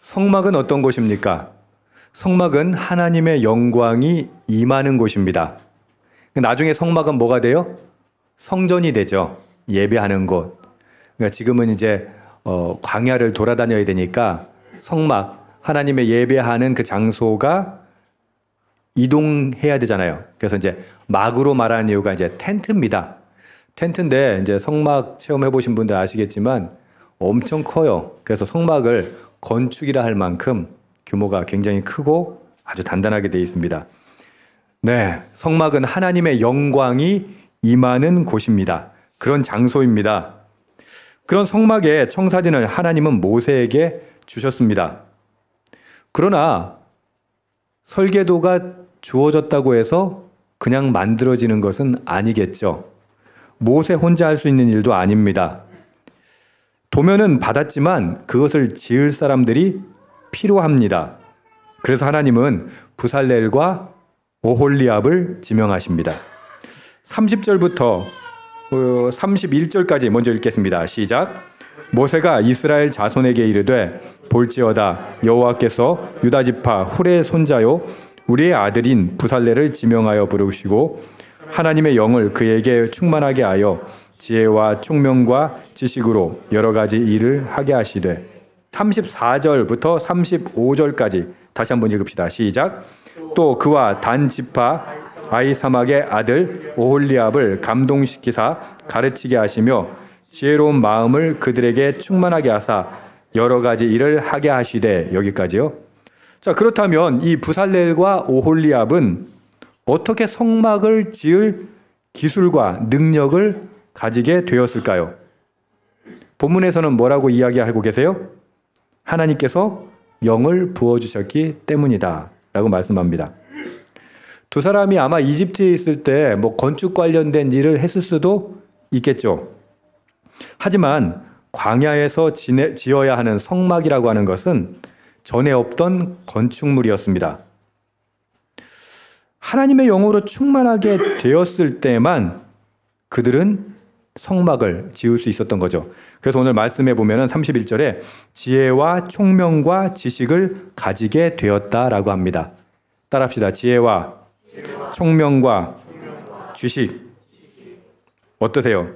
성막은 어떤 곳입니까? 성막은 하나님의 영광이 임하는 곳입니다. 나중에 성막은 뭐가 돼요? 성전이 되죠. 예배하는 곳. 그러니까 지금은 이제 광야를 돌아다녀야 되니까 성막, 하나님의 예배하는 그 장소가 이동해야 되잖아요. 그래서 이제 막으로 말하는 이유가 이제 텐트입니다. 텐트인데 이제 성막 체험해 보신 분들 아시겠지만 엄청 커요. 그래서 성막을 건축이라 할 만큼 규모가 굉장히 크고 아주 단단하게 되어 있습니다. 네, 성막은 하나님의 영광이 임하는 곳입니다. 그런 장소입니다. 그런 성막의 청사진을 하나님은 모세에게 주셨습니다. 그러나 설계도가 주어졌다고 해서 그냥 만들어지는 것은 아니겠죠. 모세 혼자 할 수 있는 일도 아닙니다. 도면은 받았지만 그것을 지을 사람들이 필요합니다. 그래서 하나님은 부살렐과 오홀리압을 지명하십니다. 30절부터 31절까지 먼저 읽겠습니다. 시작. 모세가 이스라엘 자손에게 이르되 볼지어다 여호와께서 유다 지파 훌의 손자요 우리의 아들인 부살렐을 지명하여 부르시고 하나님의 영을 그에게 충만하게 하여 지혜와 총명과 지식으로 여러 가지 일을 하게 하시되 34절부터 35절까지 다시 한번 읽읍시다. 시작. 또 그와 단 지파 아히사막의 아들 오홀리압을 감동시키사 가르치게 하시며 지혜로운 마음을 그들에게 충만하게 하사 여러 가지 일을 하게 하시되 여기까지요. 자, 그렇다면 이 부살렐과 오홀리압은 어떻게 성막을 지을 기술과 능력을 가지게 되었을까요? 본문에서는 뭐라고 이야기하고 계세요? 하나님께서 영을 부어주셨기 때문이다 라고 말씀합니다. 두 사람이 아마 이집트에 있을 때 건축 관련된 일을 했을 수도 있겠죠. 하지만 광야에서 지어야 하는 성막이라고 하는 것은 전에 없던 건축물이었습니다. 하나님의 영으로 충만하게 되었을 때만 그들은 성막을 지을 수 있었던 거죠. 그래서 오늘 말씀해 보면 31절에 지혜와 총명과 지식을 가지게 되었다라고 합니다. 따라합시다. 지혜와 총명과 지식. 어떠세요?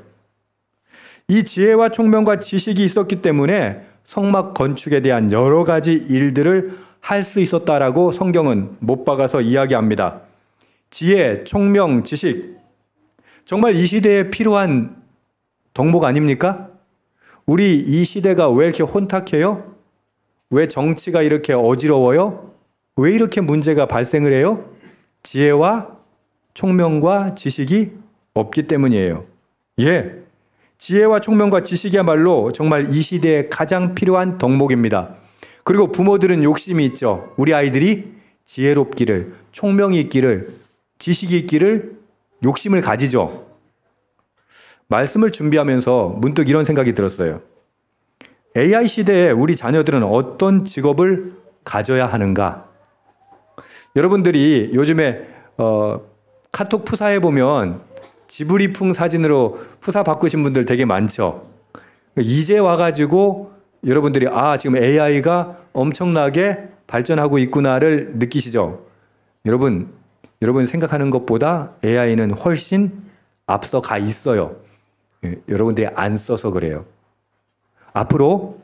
이 지혜와 총명과 지식이 있었기 때문에 성막 건축에 대한 여러 가지 일들을 할 수 있었다라고 성경은 못 박아서 이야기합니다. 지혜, 총명, 지식. 정말 이 시대에 필요한 덕목 아닙니까? 우리 이 시대가 왜 이렇게 혼탁해요? 왜 정치가 이렇게 어지러워요? 왜 이렇게 문제가 발생을 해요? 지혜와 총명과 지식이 없기 때문이에요. 예. 지혜와 총명과 지식이야말로 정말 이 시대에 가장 필요한 덕목입니다. 그리고 부모들은 욕심이 있죠. 우리 아이들이 지혜롭기를, 총명이 있기를, 지식이 있기를 욕심을 가지죠. 말씀을 준비하면서 문득 이런 생각이 들었어요. AI 시대에 우리 자녀들은 어떤 직업을 가져야 하는가? 여러분들이 요즘에 카톡 푸사에 보면 지브리풍 사진으로 푸사 바꾸신 분들 되게 많죠. 이제 와가지고 여러분들이 지금 AI가 엄청나게 발전하고 있구나를 느끼시죠. 여러분 생각하는 것보다 AI는 훨씬 앞서 가 있어요. 여러분들이 안 써서 그래요. 앞으로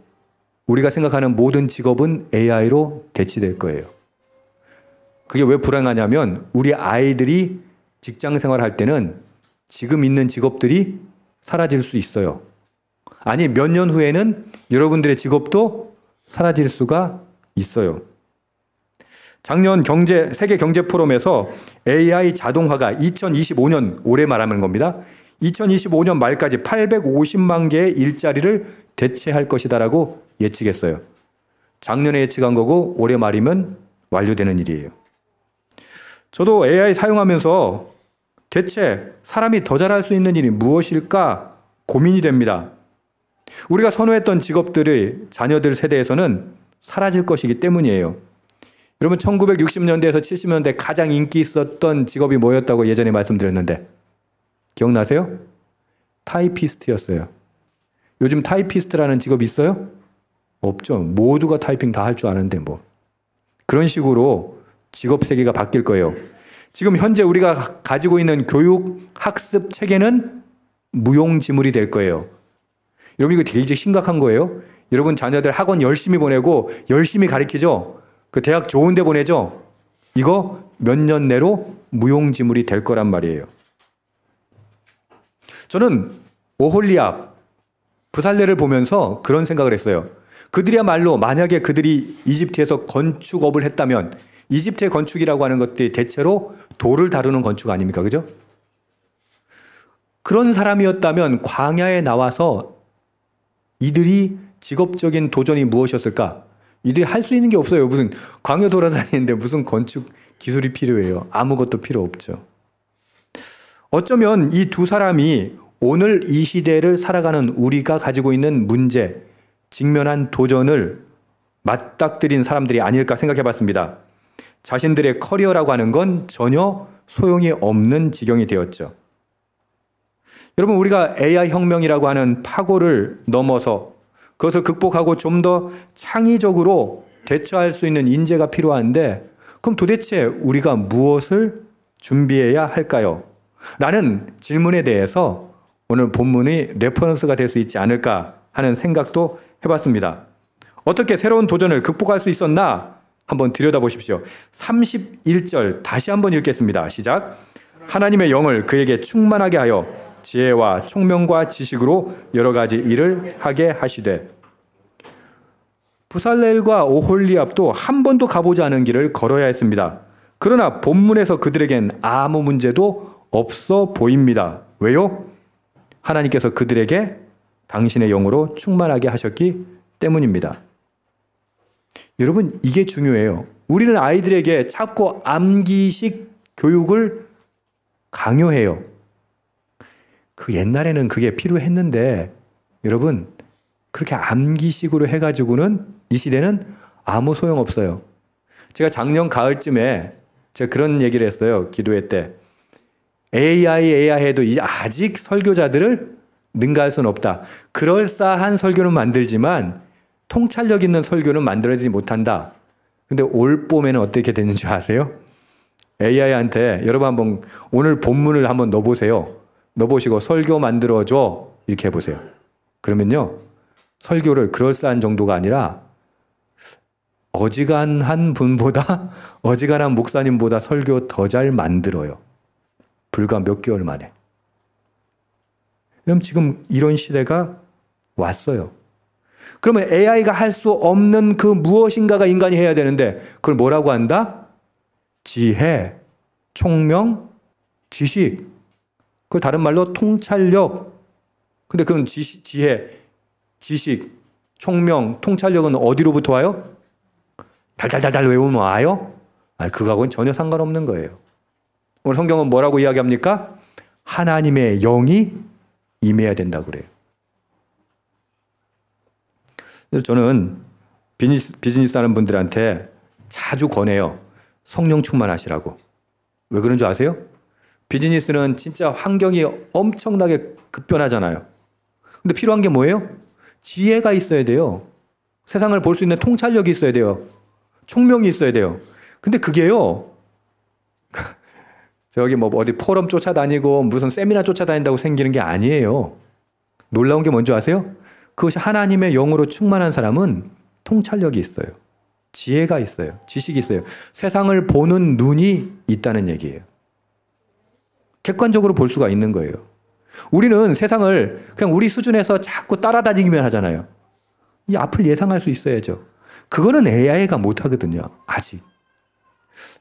우리가 생각하는 모든 직업은 AI로 대체될 거예요. 그게 왜 불안하냐면 우리 아이들이 직장 생활할 때는 지금 있는 직업들이 사라질 수 있어요. 아니, 몇 년 후에는 여러분들의 직업도 사라질 수가 있어요. 작년 세계 경제 포럼에서 AI 자동화가 2025년 올해 말하는 겁니다. 2025년 말까지 850만 개의 일자리를 대체할 것이다라고 예측했어요. 작년에 예측한 거고 올해 말이면 완료되는 일이에요. 저도 AI 사용하면서 대체 사람이 더 잘할 수 있는 일이 무엇일까 고민이 됩니다. 우리가 선호했던 직업들의 자녀들 세대에서는 사라질 것이기 때문이에요. 여러분 1960년대에서 70년대 가장 인기 있었던 직업이 뭐였다고 예전에 말씀드렸는데 기억나세요? 타이피스트였어요. 요즘 타이피스트라는 직업 있어요? 없죠. 모두가 타이핑 다 할 줄 아는데 뭐. 그런 식으로 직업 세계가 바뀔 거예요. 지금 현재 우리가 가지고 있는 교육 학습 체계는 무용지물이 될 거예요. 여러분 이거 되게 심각한 거예요. 여러분 자녀들 학원 열심히 보내고 열심히 가르치죠. 그 대학 좋은 데 보내죠. 이거 몇 년 내로 무용지물이 될 거란 말이에요. 저는 오홀리압, 부살레를 보면서 그런 생각을 했어요. 그들이야말로 만약에 그들이 이집트에서 건축업을 했다면 이집트의 건축이라고 하는 것들이 대체로 돌을 다루는 건축 아닙니까? 그죠? 그런 사람이었다면 광야에 나와서 이들이 직업적인 도전이 무엇이었을까? 이들이 할 수 있는 게 없어요. 무슨 광야 돌아다니는데 무슨 건축 기술이 필요해요. 아무것도 필요 없죠. 어쩌면 이 두 사람이 오늘 이 시대를 살아가는 우리가 가지고 있는 문제, 직면한 도전을 맞닥뜨린 사람들이 아닐까 생각해 봤습니다. 자신들의 커리어라고 하는 건 전혀 소용이 없는 지경이 되었죠. 여러분, 우리가 AI 혁명이라고 하는 파고를 넘어서 그것을 극복하고 좀 더 창의적으로 대처할 수 있는 인재가 필요한데, 그럼 도대체 우리가 무엇을 준비해야 할까요? 라는 질문에 대해서 오늘 본문이 레퍼런스가 될 수 있지 않을까 하는 생각도 해봤습니다. 어떻게 새로운 도전을 극복할 수 있었나 한번 들여다보십시오. 31절 다시 한번 읽겠습니다. 시작. 하나님의 영을 그에게 충만하게 하여 지혜와 총명과 지식으로 여러 가지 일을 하게 하시되. 부살렐과 오홀리압도 한 번도 가보지 않은 길을 걸어야 했습니다. 그러나 본문에서 그들에겐 아무 문제도 없어 보입니다. 왜요? 하나님께서 그들에게 당신의 영으로 충만하게 하셨기 때문입니다. 여러분, 이게 중요해요. 우리는 아이들에게 자꾸 암기식 교육을 강요해요. 그 옛날에는 그게 필요했는데, 여러분, 그렇게 암기식으로 해가지고는 이 시대는 아무 소용없어요. 제가 작년 가을쯤에 제가 그런 얘기를 했어요. 기도회 때. AI 해도 아직 설교자들을 능가할 수는 없다. 그럴싸한 설교는 만들지만 통찰력 있는 설교는 만들어지지 못한다. 근데 올 봄에는 어떻게 되는 줄 아세요? AI한테 여러분 한번 오늘 본문을 한번 넣어보세요. 넣어보시고 설교 만들어줘. 이렇게 해보세요. 그러면요, 설교를 그럴싸한 정도가 아니라 어지간한 분보다, 어지간한 목사님보다 설교 더 잘 만들어요. 불과 몇 개월 만에. 그럼 지금 이런 시대가 왔어요. 그러면 AI가 할 수 없는 그 무엇인가가 인간이 해야 되는데, 그걸 뭐라고 한다? 지혜, 총명, 지식. 그 다른 말로 통찰력. 근데 그건 지혜, 지식, 총명, 통찰력은 어디로부터 와요? 달달달달 외우면 와요? 그거하고는 전혀 상관없는 거예요. 오늘 성경은 뭐라고 이야기합니까? 하나님의 영이 임해야 된다고 그래요. 그래서 저는 비즈니스 하는 분들한테 자주 권해요. 성령 충만하시라고. 왜 그런 줄 아세요? 비즈니스는 진짜 환경이 엄청나게 급변하잖아요. 근데 필요한 게 뭐예요? 지혜가 있어야 돼요. 세상을 볼 수 있는 통찰력이 있어야 돼요. 총명이 있어야 돼요. 근데 그게요, 저기 뭐 어디 포럼 쫓아다니고 무슨 세미나 쫓아다닌다고 생기는 게 아니에요. 놀라운 게 뭔지 아세요? 그것이 하나님의 영으로 충만한 사람은 통찰력이 있어요. 지혜가 있어요. 지식이 있어요. 세상을 보는 눈이 있다는 얘기예요. 객관적으로 볼 수가 있는 거예요. 우리는 세상을 그냥 우리 수준에서 자꾸 따라다니기만 하잖아요. 이 앞을 예상할 수 있어야죠. 그거는 AI가 못하거든요. 아직.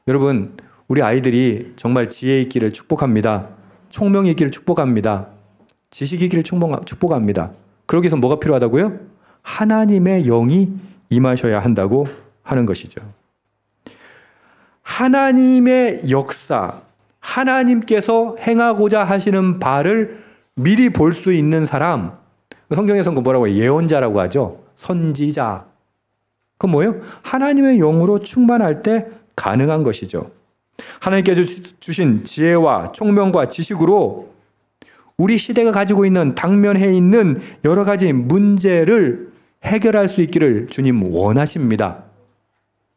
여러분, 우리 아이들이 정말 지혜 있기를 축복합니다. 총명이 있기를 축복합니다. 지식이 있기를 축복합니다. 그러기 위해서 뭐가 필요하다고요? 하나님의 영이 임하셔야 한다고 하는 것이죠. 하나님의 역사, 하나님께서 행하고자 하시는 바를 미리 볼 수 있는 사람, 성경에서는 뭐라고 해요? 예언자라고 하죠. 선지자. 그건 뭐예요? 하나님의 영으로 충만할 때 가능한 것이죠. 하나님께서 주신 지혜와 총명과 지식으로 우리 시대가 가지고 있는 당면해 있는 여러 가지 문제를 해결할 수 있기를 주님 원하십니다.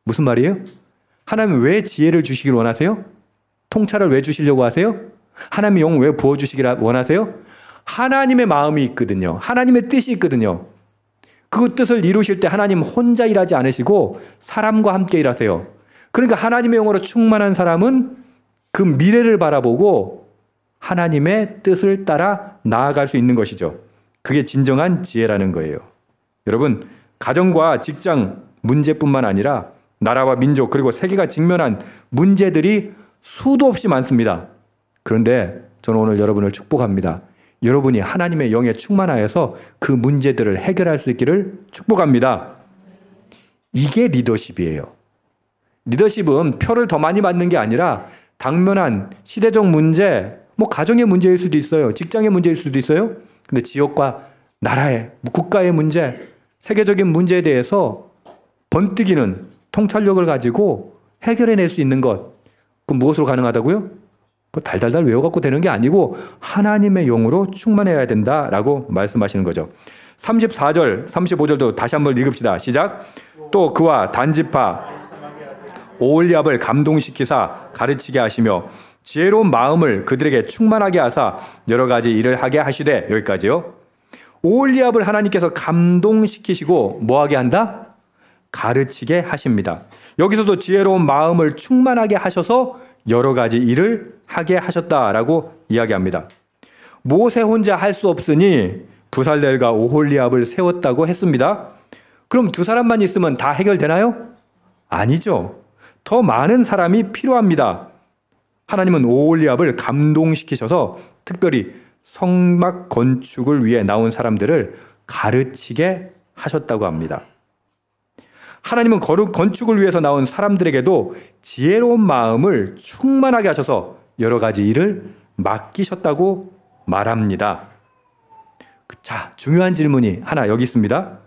무슨 말이에요? 하나님 왜 지혜를 주시길 원하세요? 통찰을 왜 주시려고 하세요? 하나님의 영 왜 부어주시길 원하세요? 하나님의 마음이 있거든요. 하나님의 뜻이 있거든요. 그 뜻을 이루실 때 하나님 혼자 일하지 않으시고 사람과 함께 일하세요. 그러니까 하나님의 영으로 충만한 사람은 그 미래를 바라보고 하나님의 뜻을 따라 나아갈 수 있는 것이죠. 그게 진정한 지혜라는 거예요. 여러분, 가정과 직장 문제뿐만 아니라 나라와 민족 그리고 세계가 직면한 문제들이 수도 없이 많습니다. 그런데 저는 오늘 여러분을 축복합니다. 여러분이 하나님의 영에 충만하여서 그 문제들을 해결할 수 있기를 축복합니다. 이게 리더십이에요. 리더십은 표를 더 많이 받는 게 아니라 당면한 시대적 문제, 뭐 가정의 문제일 수도 있어요. 직장의 문제일 수도 있어요. 근데 지역과 나라의, 국가의 문제, 세계적인 문제에 대해서 번뜩이는 통찰력을 가지고 해결해낼 수 있는 것, 그 무엇으로 가능하다고요? 그 달달달 외워갖고 되는 게 아니고 하나님의 영으로 충만해야 된다라고 말씀하시는 거죠. 34절, 35절도 다시 한번 읽읍시다. 시작. 또 그와 단지파 오홀리압을 감동시키사 가르치게 하시며 지혜로운 마음을 그들에게 충만하게 하사 여러 가지 일을 하게 하시되, 여기까지요. 오홀리압을 하나님께서 감동시키시고 뭐하게 한다? 가르치게 하십니다. 여기서도 지혜로운 마음을 충만하게 하셔서 여러 가지 일을 하게 하셨다라고 이야기합니다. 모세 혼자 할 수 없으니 부살렐과 오홀리압을 세웠다고 했습니다. 그럼 두 사람만 있으면 다 해결되나요? 아니죠. 더 많은 사람이 필요합니다. 하나님은 오홀리압을 감동시키셔서 특별히 성막 건축을 위해 나온 사람들을 가르치게 하셨다고 합니다. 하나님은 건축을 위해서 나온 사람들에게도 지혜로운 마음을 충만하게 하셔서 여러 가지 일을 맡기셨다고 말합니다. 자, 중요한 질문이 하나 여기 있습니다.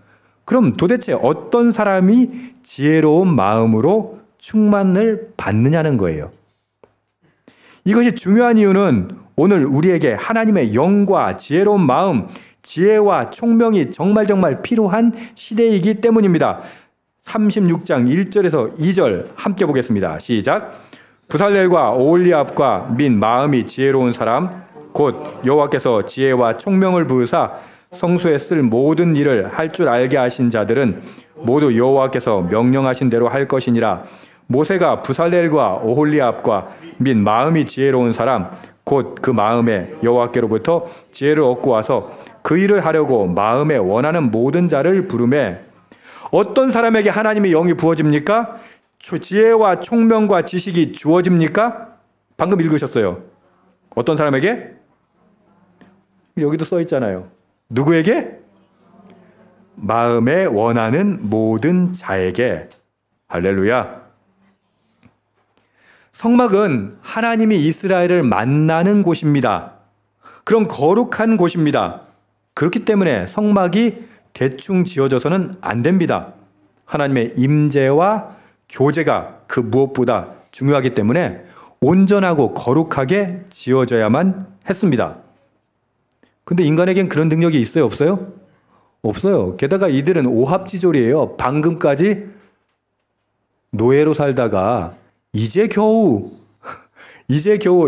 그럼 도대체 어떤 사람이 지혜로운 마음으로 충만을 받느냐는 거예요. 이것이 중요한 이유는 오늘 우리에게 하나님의 영과 지혜로운 마음, 지혜와 총명이 정말 필요한 시대이기 때문입니다. 36장 1절에서 2절 함께 보겠습니다. 시작. 부살렐과 오홀리압과 민 마음이 지혜로운 사람 곧 여호와께서 지혜와 총명을 부으사 성소에 쓸 모든 일을 할 줄 알게 하신 자들은 모두 여호와께서 명령하신 대로 할 것이니라. 모세가 부살렐과 오홀리압과 민 마음이 지혜로운 사람 곧 그 마음에 여호와께로부터 지혜를 얻고 와서 그 일을 하려고 마음에 원하는 모든 자를 부르매, 어떤 사람에게 하나님의 영이 부어집니까? 지혜와 총명과 지식이 주어집니까? 방금 읽으셨어요. 어떤 사람에게? 여기도 써 있잖아요. 누구에게? 마음에 원하는 모든 자에게. 할렐루야. 성막은 하나님이 이스라엘을 만나는 곳입니다. 그런 거룩한 곳입니다. 그렇기 때문에 성막이 대충 지어져서는 안 됩니다. 하나님의 임재와 교제가 그 무엇보다 중요하기 때문에 온전하고 거룩하게 지어져야만 했습니다. 근데 인간에겐 그런 능력이 있어요? 없어요? 없어요. 게다가 이들은 오합지졸이에요. 방금까지 노예로 살다가 이제 겨우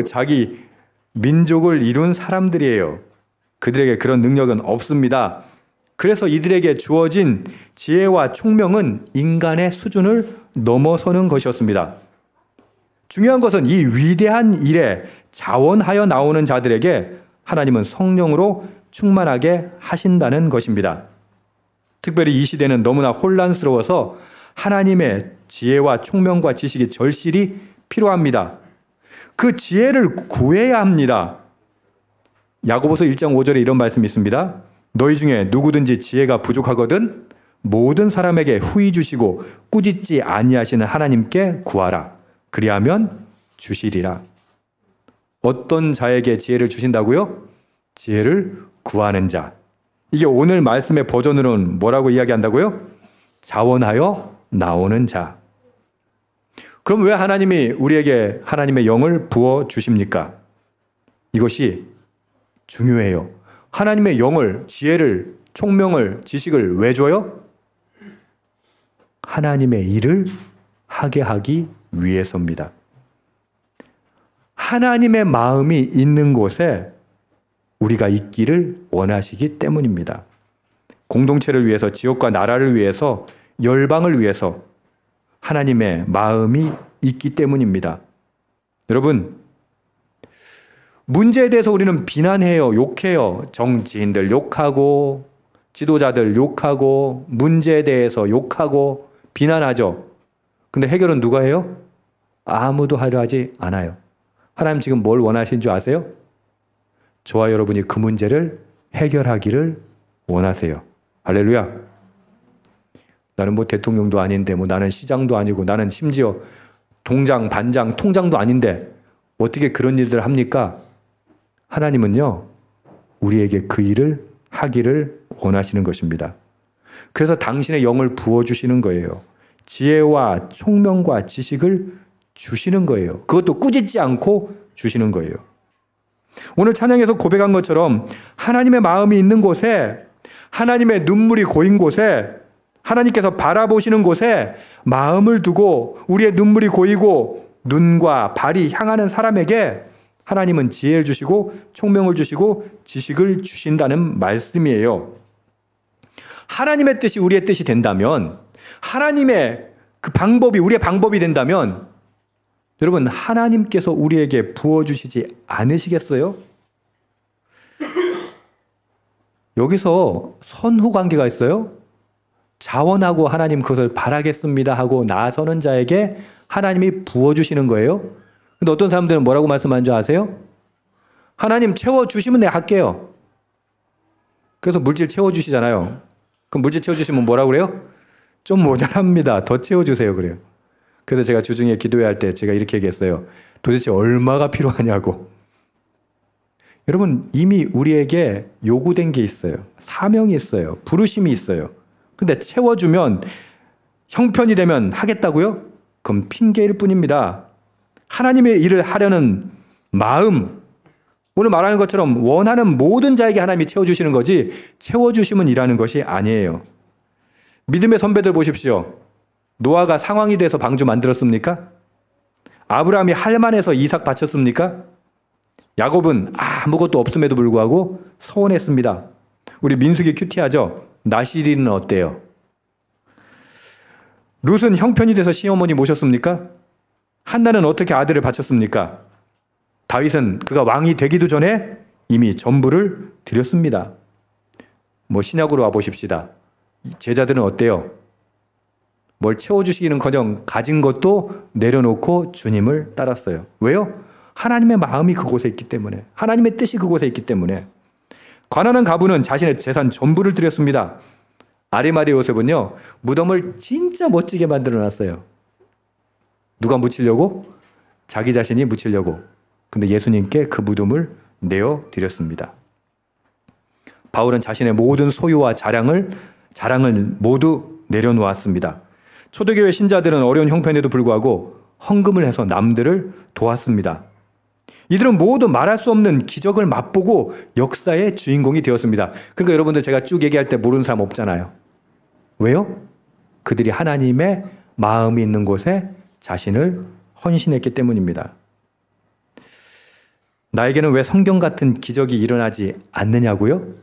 자기 민족을 이룬 사람들이에요. 그들에게 그런 능력은 없습니다. 그래서 이들에게 주어진 지혜와 총명은 인간의 수준을 넘어서는 것이었습니다. 중요한 것은 이 위대한 일에 자원하여 나오는 자들에게 하나님은 성령으로 충만하게 하신다는 것입니다. 특별히 이 시대는 너무나 혼란스러워서 하나님의 지혜와 총명과 지식이 절실히 필요합니다. 그 지혜를 구해야 합니다. 야고보서 1장 5절에 이런 말씀이 있습니다. 너희 중에 누구든지 지혜가 부족하거든 모든 사람에게 후히 주시고 꾸짖지 아니하시는 하나님께 구하라. 그리하면 주시리라. 어떤 자에게 지혜를 주신다고요? 지혜를 구하는 자. 이게 오늘 말씀의 버전으로는 뭐라고 이야기한다고요? 자원하여 나오는 자. 그럼 왜 하나님이 우리에게 하나님의 영을 부어 주십니까? 이것이 중요해요. 하나님의 영을, 지혜를, 총명을, 지식을 왜 줘요? 하나님의 일을 하게 하기 위해서입니다. 하나님의 마음이 있는 곳에 우리가 있기를 원하시기 때문입니다. 공동체를 위해서, 지역과 나라를 위해서, 열방을 위해서 하나님의 마음이 있기 때문입니다. 여러분, 문제에 대해서 우리는 비난해요, 욕해요. 정치인들 욕하고, 지도자들 욕하고, 문제에 대해서 욕하고, 비난하죠. 근데 해결은 누가 해요? 아무도 하려 하지 않아요. 하나님 지금 뭘 원하신 줄 아세요? 저와 여러분이 그 문제를 해결하기를 원하세요. 할렐루야. 나는 뭐 대통령도 아닌데, 뭐 나는 시장도 아니고, 나는 심지어 동장, 반장, 통장도 아닌데 어떻게 그런 일들을 합니까? 하나님은요, 우리에게 그 일을 하기를 원하시는 것입니다. 그래서 당신의 영을 부어주시는 거예요. 지혜와 총명과 지식을 주시는 거예요. 그것도 꾸짖지 않고 주시는 거예요. 오늘 찬양에서 고백한 것처럼 하나님의 마음이 있는 곳에, 하나님의 눈물이 고인 곳에, 하나님께서 바라보시는 곳에 마음을 두고 우리의 눈물이 고이고 눈과 발이 향하는 사람에게 하나님은 지혜를 주시고 총명을 주시고 지식을 주신다는 말씀이에요. 하나님의 뜻이 우리의 뜻이 된다면, 하나님의 그 방법이 우리의 방법이 된다면, 여러분, 하나님께서 우리에게 부어주시지 않으시겠어요? 여기서 선후 관계가 있어요. 자원하고 하나님 그것을 바라겠습니다 하고 나서는 자에게 하나님이 부어주시는 거예요. 근데 어떤 사람들은 뭐라고 말씀하는 줄 아세요? 하나님 채워주시면 내가 할게요. 그래서 물질 채워주시잖아요. 그럼 물질 채워주시면 뭐라고 그래요? 좀 모자랍니다. 더 채워주세요 그래요. 그래서 제가 주중에 기도회 때 제가 이렇게 얘기했어요. 도대체 얼마가 필요하냐고. 여러분, 이미 우리에게 요구된 게 있어요. 사명이 있어요. 부르심이 있어요. 근데 채워주면, 형편이 되면 하겠다고요? 그럼 핑계일 뿐입니다. 하나님의 일을 하려는 마음, 오늘 말하는 것처럼 원하는 모든 자에게 하나님이 채워주시는 거지 채워주시면 일하는 것이 아니에요. 믿음의 선배들 보십시오. 노아가 상황이 돼서 방주 만들었습니까? 아브라함이 할만해서 이삭 바쳤습니까? 야곱은 아무것도 없음에도 불구하고 서원했습니다. 우리 민수기 큐티하죠? 나시리는 어때요? 룻은 형편이 돼서 시어머니 모셨습니까? 한나는 어떻게 아들을 바쳤습니까? 다윗은 그가 왕이 되기도 전에 이미 전부를 드렸습니다. 뭐 신약으로 와보십시다. 제자들은 어때요? 뭘 채워주시기는커녕 가진 것도 내려놓고 주님을 따랐어요. 왜요? 하나님의 마음이 그곳에 있기 때문에, 하나님의 뜻이 그곳에 있기 때문에. 가난한 가부는 자신의 재산 전부를 드렸습니다. 아리마대 요셉은요, 무덤을 진짜 멋지게 만들어 놨어요. 누가 묻히려고? 자기 자신이 묻히려고. 근데 예수님께 그 무덤을 내어 드렸습니다. 바울은 자신의 모든 소유와 자랑을 모두 내려놓았습니다. 초대교회 신자들은 어려운 형편에도 불구하고 헌금을 해서 남들을 도왔습니다. 이들은 모두 말할 수 없는 기적을 맛보고 역사의 주인공이 되었습니다. 그러니까 여러분들 제가 쭉 얘기할 때 모르는 사람 없잖아요. 왜요? 그들이 하나님의 마음이 있는 곳에 자신을 헌신했기 때문입니다. 나에게는 왜 성경 같은 기적이 일어나지 않느냐고요?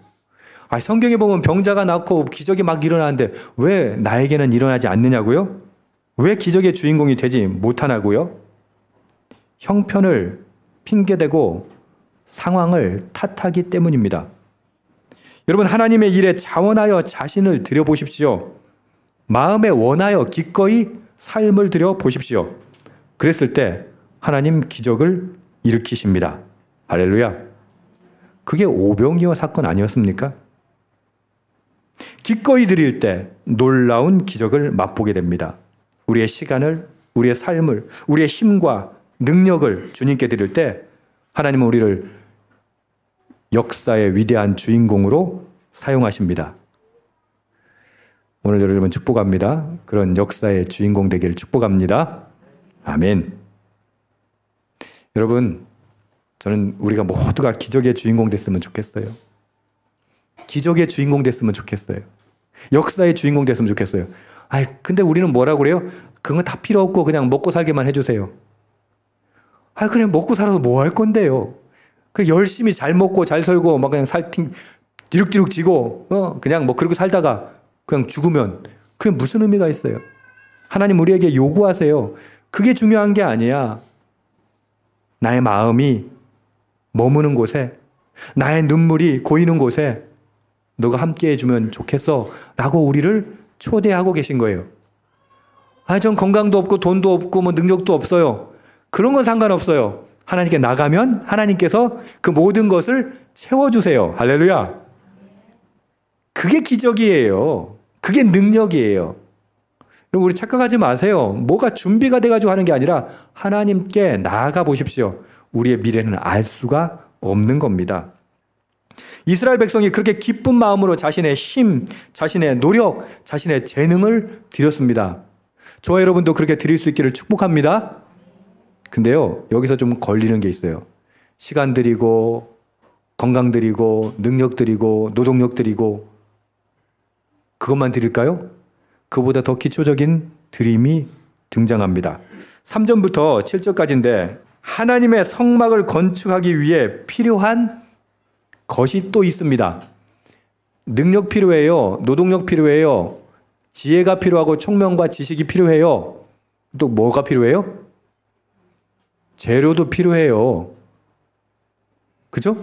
성경에 보면 병자가 낫고 기적이 막 일어나는데 왜 나에게는 일어나지 않느냐고요? 왜 기적의 주인공이 되지 못하냐고요? 형편을 핑계대고 상황을 탓하기 때문입니다. 여러분, 하나님의 일에 자원하여 자신을 드려보십시오. 마음에 원하여 기꺼이 삶을 드려보십시오. 그랬을 때 하나님 기적을 일으키십니다. 할렐루야. 그게 오병이어 사건 아니었습니까? 기꺼이 드릴 때 놀라운 기적을 맛보게 됩니다. 우리의 시간을, 우리의 삶을, 우리의 힘과 능력을 주님께 드릴 때 하나님은 우리를 역사의 위대한 주인공으로 사용하십니다. 오늘 여러분 축복합니다. 그런 역사의 주인공 되기를 축복합니다. 아멘. 여러분, 저는 우리가 모두가 기적의 주인공 됐으면 좋겠어요. 기적의 주인공 됐으면 좋겠어요. 역사의 주인공 됐으면 좋겠어요. 아이, 근데 우리는 뭐라고 그래요? 그건 다 필요 없고 그냥 먹고 살게만 해주세요. 아, 그냥 먹고 살아서 뭐 할 건데요? 그 열심히 잘 먹고 잘 살고 막 그냥 디룩디룩 지고 그냥 뭐 그러고 살다가 그냥 죽으면 그게 무슨 의미가 있어요? 하나님 우리에게 요구하세요. 그게 중요한 게 아니야. 나의 마음이 머무는 곳에, 나의 눈물이 고이는 곳에 너가 함께 해주면 좋겠어 라고 우리를 초대하고 계신 거예요. 아, 전 건강도 없고 돈도 없고 뭐 능력도 없어요. 그런 건 상관없어요. 하나님께 나가면 하나님께서 그 모든 것을 채워주세요. 할렐루야. 그게 기적이에요. 그게 능력이에요. 여러분, 우리 착각하지 마세요. 뭐가 준비가 돼가지고 하는 게 아니라 하나님께 나아가 보십시오. 우리의 미래는 알 수가 없는 겁니다. 이스라엘 백성이 그렇게 기쁜 마음으로 자신의 힘, 자신의 노력, 자신의 재능을 드렸습니다. 저와 여러분도 그렇게 드릴 수 있기를 축복합니다. 근데요, 여기서 좀 걸리는 게 있어요. 시간 드리고, 건강 드리고, 능력 드리고, 노동력 드리고, 그것만 드릴까요? 그보다 더 기초적인 드림이 등장합니다. 3절부터 7절까지인데, 하나님의 성막을 건축하기 위해 필요한 것이 또 있습니다. 능력 필요해요. 노동력 필요해요. 지혜가 필요하고 총명과 지식이 필요해요. 또 뭐가 필요해요? 재료도 필요해요. 그죠?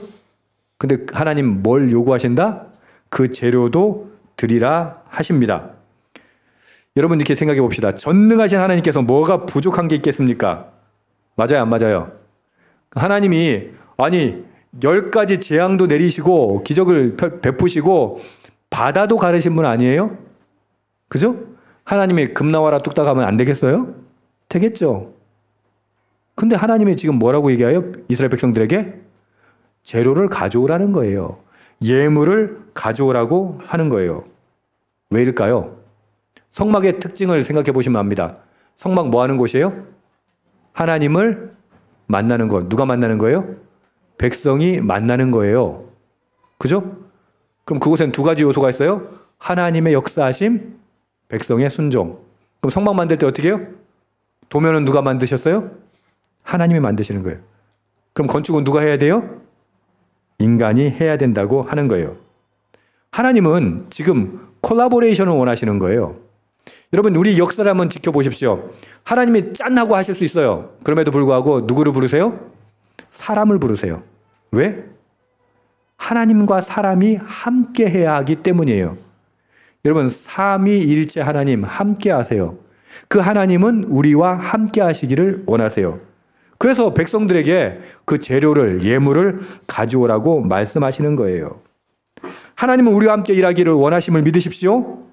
근데 하나님 뭘 요구하신다? 그 재료도 드리라 하십니다. 여러분 이렇게 생각해 봅시다. 전능하신 하나님께서 뭐가 부족한 게 있겠습니까? 맞아요, 안 맞아요? 하나님이 10가지 재앙도 내리시고 기적을 베푸시고 바다도 가르신 분 아니에요? 그죠? 하나님이 금 나와라 뚝딱 하면 안 되겠어요? 되겠죠. 근데 하나님이 지금 뭐라고 얘기해요? 이스라엘 백성들에게 재료를 가져오라는 거예요. 예물을 가져오라고 하는 거예요. 왜일까요? 성막의 특징을 생각해 보시면 압니다. 성막 뭐 하는 곳이에요? 하나님을 만나는 것. 누가 만나는 거예요? 백성이 만나는 거예요. 그죠? 그럼 그곳엔 두 가지 요소가 있어요. 하나님의 역사하심, 백성의 순종. 그럼 성막 만들 때 어떻게 해요? 도면은 누가 만드셨어요? 하나님이 만드시는 거예요. 그럼 건축은 누가 해야 돼요? 인간이 해야 된다고 하는 거예요. 하나님은 지금 콜라보레이션을 원하시는 거예요. 여러분, 우리 역사를 한번 지켜보십시오. 하나님이 짠 하고 하실 수 있어요. 그럼에도 불구하고 누구를 부르세요? 사람을 부르세요. 왜? 하나님과 사람이 함께 해야 하기 때문이에요. 여러분, 삼위일체 하나님 함께 하세요. 그 하나님은 우리와 함께 하시기를 원하세요. 그래서 백성들에게 그 재료를, 예물을 가져오라고 말씀하시는 거예요. 하나님은 우리와 함께 일하기를 원하심을 믿으십시오.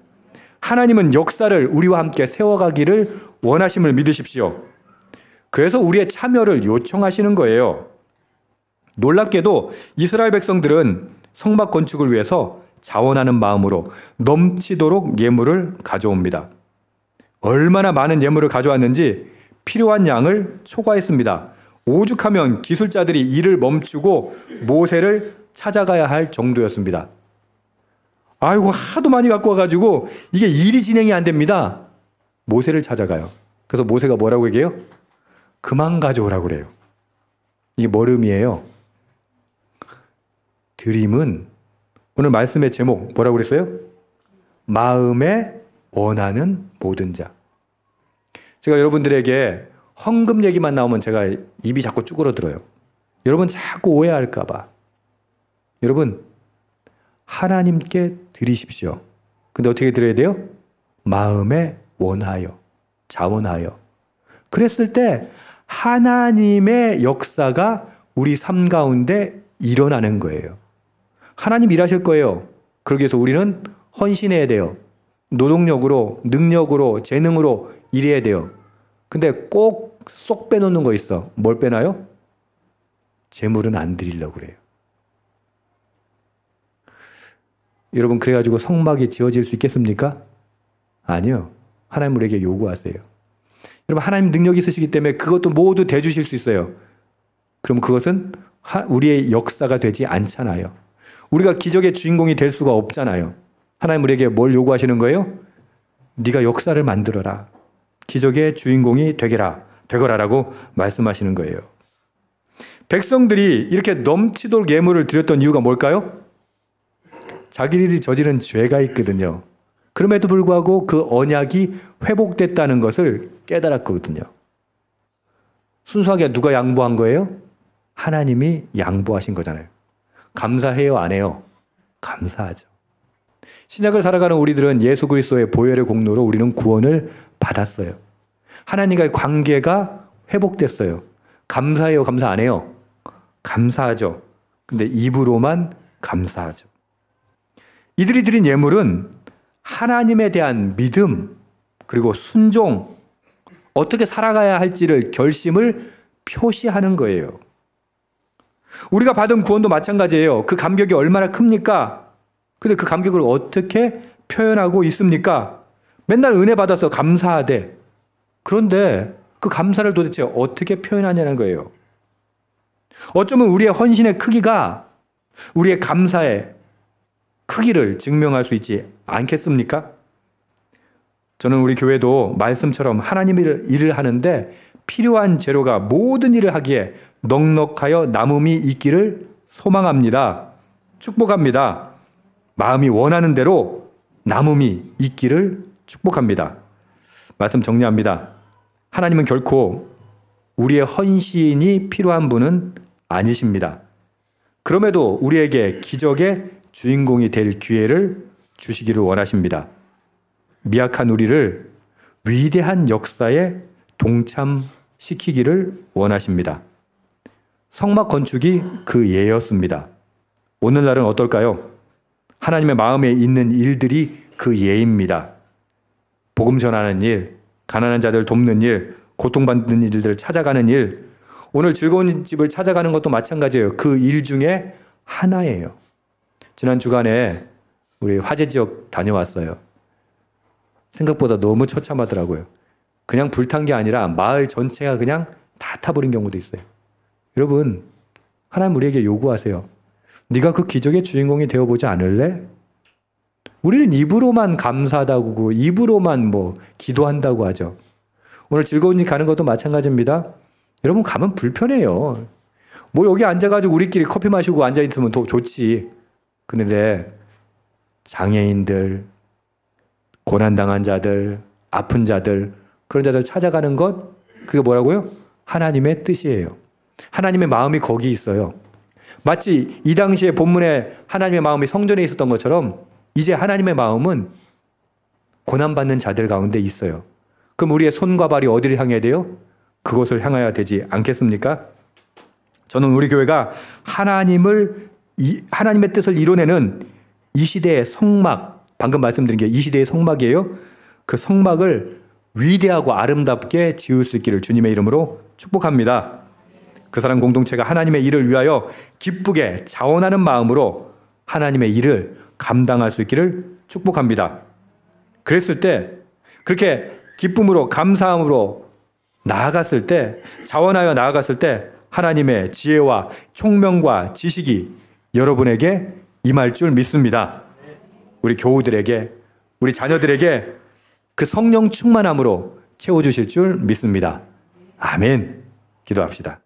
하나님은 역사를 우리와 함께 세워가기를 원하심을 믿으십시오. 그래서 우리의 참여를 요청하시는 거예요. 놀랍게도 이스라엘 백성들은 성막 건축을 위해서 자원하는 마음으로 넘치도록 예물을 가져옵니다. 얼마나 많은 예물을 가져왔는지 필요한 양을 초과했습니다. 오죽하면 기술자들이 일을 멈추고 모세를 찾아가야 할 정도였습니다. 아이고, 하도 많이 갖고 와가지고 이게 일이 진행이 안 됩니다. 모세를 찾아가요. 그래서 모세가 뭐라고 얘기해요? 그만 가져오라고 그래요. 이게 뭘 의미해요? 드림은 오늘 말씀의 제목 뭐라고 그랬어요? 마음에 원하는 모든 자. 제가 여러분들에게 헌금 얘기만 나오면 제가 입이 자꾸 쭈그러들어요. 여러분 자꾸 오해할까 봐. 여러분, 하나님께 드리십시오. 근데 어떻게 드려야 돼요? 마음에 원하여, 자원하여. 그랬을 때 하나님의 역사가 우리 삶 가운데 일어나는 거예요. 하나님 일하실 거예요. 그러기 위해서 우리는 헌신해야 돼요. 노동력으로, 능력으로, 재능으로 일해야 돼요. 근데 꼭 쏙 빼놓는 거 있어. 뭘 빼놔요? 재물은 안 드리려고 그래요. 여러분, 그래가지고 성막이 지어질 수 있겠습니까? 아니요. 하나님 우리에게 요구하세요. 여러분, 하나님 능력이 있으시기 때문에 그것도 모두 대주실 수 있어요. 그럼 그것은 우리의 역사가 되지 않잖아요. 우리가 기적의 주인공이 될 수가 없잖아요. 하나님 우리에게 뭘 요구하시는 거예요? 네가 역사를 만들어라. 기적의 주인공이 되거라라고 말씀하시는 거예요. 백성들이 이렇게 넘치도록 예물을 드렸던 이유가 뭘까요? 자기들이 저지른 죄가 있거든요. 그럼에도 불구하고 그 언약이 회복됐다는 것을 깨달았거든요. 순수하게 누가 양보한 거예요? 하나님이 양보하신 거잖아요. 감사해요, 안 해요? 감사하죠. 신약을 살아가는 우리들은 예수 그리스도의 보혈의 공로로 우리는 구원을 받았어요. 하나님과의 관계가 회복됐어요. 감사해요, 감사 안 해요? 감사하죠. 근데 입으로만 감사하죠. 이들이 드린 예물은 하나님에 대한 믿음, 그리고 순종, 어떻게 살아가야 할지를 결심을 표시하는 거예요. 우리가 받은 구원도 마찬가지예요. 그 감격이 얼마나 큽니까? 근데 그 감격을 어떻게 표현하고 있습니까? 맨날 은혜 받아서 감사하되, 그런데 그 감사를 도대체 어떻게 표현하냐는 거예요. 어쩌면 우리의 헌신의 크기가 우리의 감사의 크기를 증명할 수 있지 않겠습니까? 저는 우리 교회도 말씀처럼 하나님의 일을 하는데 필요한 재료가 모든 일을 하기에 넉넉하여 남음이 있기를 소망합니다. 축복합니다. 마음이 원하는 대로 남음이 있기를 축복합니다. 말씀 정리합니다. 하나님은 결코 우리의 헌신이 필요한 분은 아니십니다. 그럼에도 우리에게 기적의 주인공이 될 기회를 주시기를 원하십니다. 미약한 우리를 위대한 역사에 동참시키기를 원하십니다. 성막 건축이 그 예였습니다. 오늘날은 어떨까요? 하나님의 마음에 있는 일들이 그 예입니다. 복음 전하는 일, 가난한 자들 돕는 일, 고통받는 일들을 찾아가는 일, 오늘 즐거운 집을 찾아가는 것도 마찬가지예요. 그 일 중에 하나예요. 지난 주간에 우리 화재 지역 다녀왔어요. 생각보다 너무 처참하더라고요. 그냥 불탄 게 아니라 마을 전체가 그냥 다 타버린 경우도 있어요. 여러분, 하나님 우리에게 요구하세요. 네가 그 기적의 주인공이 되어보지 않을래? 우리는 입으로만 감사하다고, 입으로만 기도한다고 하죠. 오늘 즐거운 일 가는 것도 마찬가지입니다. 여러분, 가면 불편해요. 여기 앉아가지고 우리끼리 커피 마시고 앉아있으면 더 좋지. 그런데 장애인들, 고난당한 자들, 아픈 자들, 그런 자들 찾아가는 것, 그게 뭐라고요? 하나님의 뜻이에요. 하나님의 마음이 거기 있어요. 마치 이 당시에 본문에 하나님의 마음이 성전에 있었던 것처럼 이제 하나님의 마음은 고난받는 자들 가운데 있어요. 그럼 우리의 손과 발이 어디를 향해야 돼요? 그곳을 향해야 되지 않겠습니까? 저는 우리 교회가 하나님의 뜻을 이뤄내는 이 시대의 성막, 방금 말씀드린 게 이 시대의 성막이에요. 그 성막을 위대하고 아름답게 지을 수 있기를 주님의 이름으로 축복합니다. 그 사람 공동체가 하나님의 일을 위하여 기쁘게 자원하는 마음으로 하나님의 일을 감당할 수 있기를 축복합니다. 그랬을 때, 그렇게 기쁨으로 감사함으로 나아갔을 때, 자원하여 나아갔을 때 하나님의 지혜와 총명과 지식이 여러분에게 임할 줄 믿습니다. 우리 교우들에게, 우리 자녀들에게 그 성령 충만함으로 채워주실 줄 믿습니다. 아멘. 기도합시다.